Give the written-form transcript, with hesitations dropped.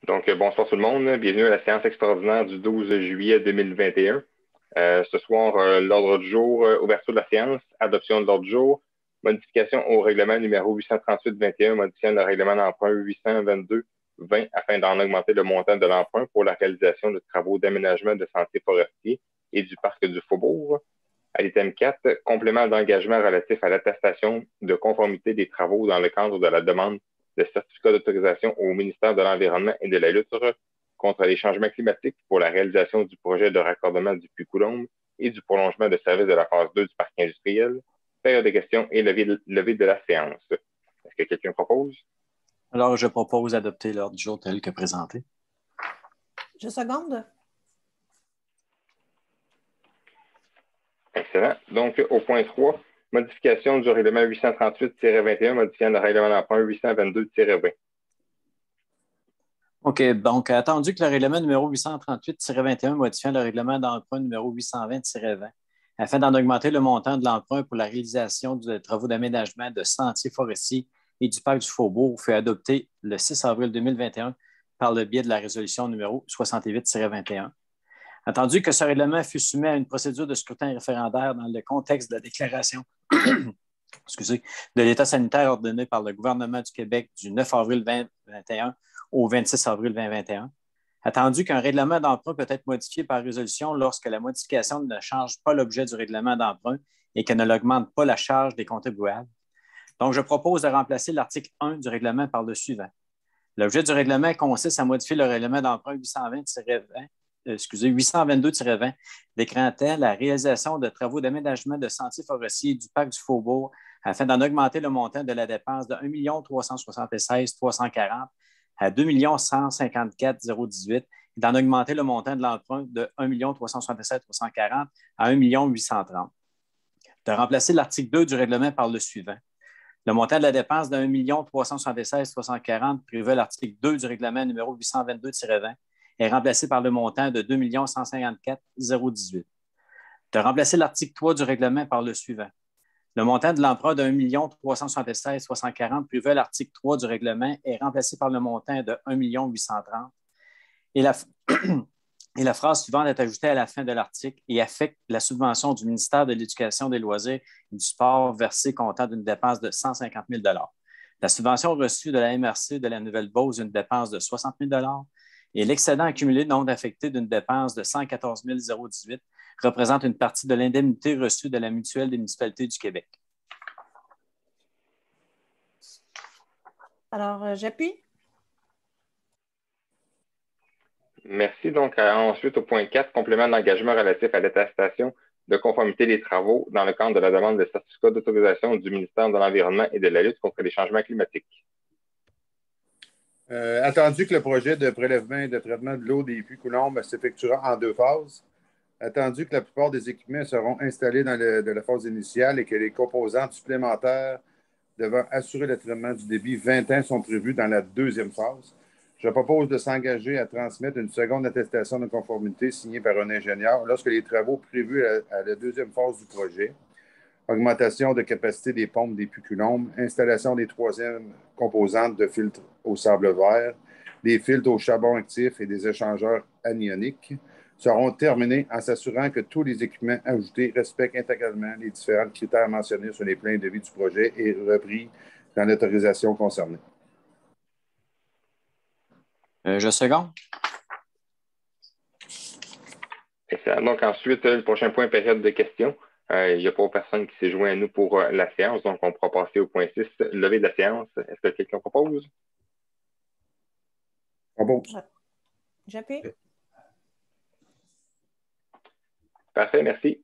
Donc, bonsoir tout le monde. Bienvenue à la séance extraordinaire du 12 juillet 2021. Ce soir, l'ordre du jour, ouverture de la séance, adoption de l'ordre du jour, modification au règlement numéro 838-21, modifiant le règlement d'emprunt 822-20 afin d'en augmenter le montant de l'emprunt pour la réalisation de travaux d'aménagement de sentiers forestiers et du parc du Faubourg. À l'item 4, complément d'engagement relatif à l'attestation de conformité des travaux dans le cadre de la demande de certificat d'autorisation au ministère de l'Environnement et de la lutte contre les changements climatiques pour la réalisation du projet de raccordement du Puy-Coulombe et du prolongement de service de la phase 2 du parc industriel. Période de questions et levée de la séance. Est-ce que quelqu'un propose? Alors, je propose d'adopter l'ordre du jour tel que présenté. Je seconde. Excellent. Donc, au point 3, modification du règlement 838-21, modifiant le règlement d'emprunt 822-20. OK. Donc, attendu que le règlement numéro 838-21 modifiant le règlement d'emprunt numéro 820-20 afin d'en augmenter le montant de l'emprunt pour la réalisation des travaux d'aménagement de sentiers forestiers et du parc du Faubourg fut adopté le 6 avril 2021 par le biais de la résolution numéro 68-21. Attendu que ce règlement fut soumis à une procédure de scrutin référendaire dans le contexte de la déclaration de l'état sanitaire ordonné par le gouvernement du Québec du 9 avril 2021 au 26 avril 2021. Attendu qu'un règlement d'emprunt peut être modifié par résolution lorsque la modification ne change pas l'objet du règlement d'emprunt et qu'elle n'augmente pas la charge des contribuables. Donc, je propose de remplacer l'article 1 du règlement par le suivant. L'objet du règlement consiste à modifier le règlement d'emprunt 822-20 décrétant la réalisation de travaux d'aménagement de sentiers forestiers du parc du Faubourg afin d'en augmenter le montant de la dépense de 1 376 340 à 2 154 018 et d'en augmenter le montant de l'emprunt de 1 367 340 à 1 830. De remplacer l'article 2 du règlement par le suivant. Le montant de la dépense de 1 376 340 prévu à l'article 2 du règlement numéro 822-20 est remplacé par le montant de 2 154 018. De remplacer l'article 3 du règlement par le suivant. Le montant de l'emprunt de 1 376 340 prévu à l'article 3 du règlement est remplacé par le montant de 1 830 et la phrase suivante est ajoutée à la fin de l'article et affecte la subvention du ministère de l'Éducation, des Loisirs et du Sport versée comptant d'une dépense de 150 000 La subvention reçue de la MRC de la Nouvelle-Beauce d'une dépense de 60 000 et l'excédent accumulé non affecté d'une dépense de 114 018 représente une partie de l'indemnité reçue de la Mutuelle des municipalités du Québec. Alors, j'appuie. Merci. Donc, ensuite, au point 4, complément d'engagement relatif à l'attestation de conformité des travaux dans le cadre de la demande de certificat d'autorisation du ministère de l'Environnement et de la lutte contre les changements climatiques. Attendu que le projet de prélèvement et de traitement de l'eau des Puy-Coulombe s'effectuera en 2 phases, attendu que la plupart des équipements seront installés dans la phase initiale et que les composantes supplémentaires devant assurer le traitement du débit 20 ans sont prévues dans la 2e phase, je propose de s'engager à transmettre une seconde attestation de conformité signée par un ingénieur lorsque les travaux prévus à la 2e phase du projet, augmentation de capacité des pompes des Puy-Coulombe, installation des 3e composantes de filtres au sable vert, des filtres au charbon actif et des échangeurs anioniques, seront terminés en s'assurant que tous les équipements ajoutés respectent intégralement les différents critères mentionnés sur les plans de vie du projet et repris dans l'autorisation concernée. Je seconde. Excellent. Donc, ensuite, le prochain point, période de questions. Il n'y a pas personne qui s'est joint à nous pour la séance, donc on pourra passer au point 6, levée de la séance. Est-ce que quelqu'un propose? J'appuie. Parfait, merci.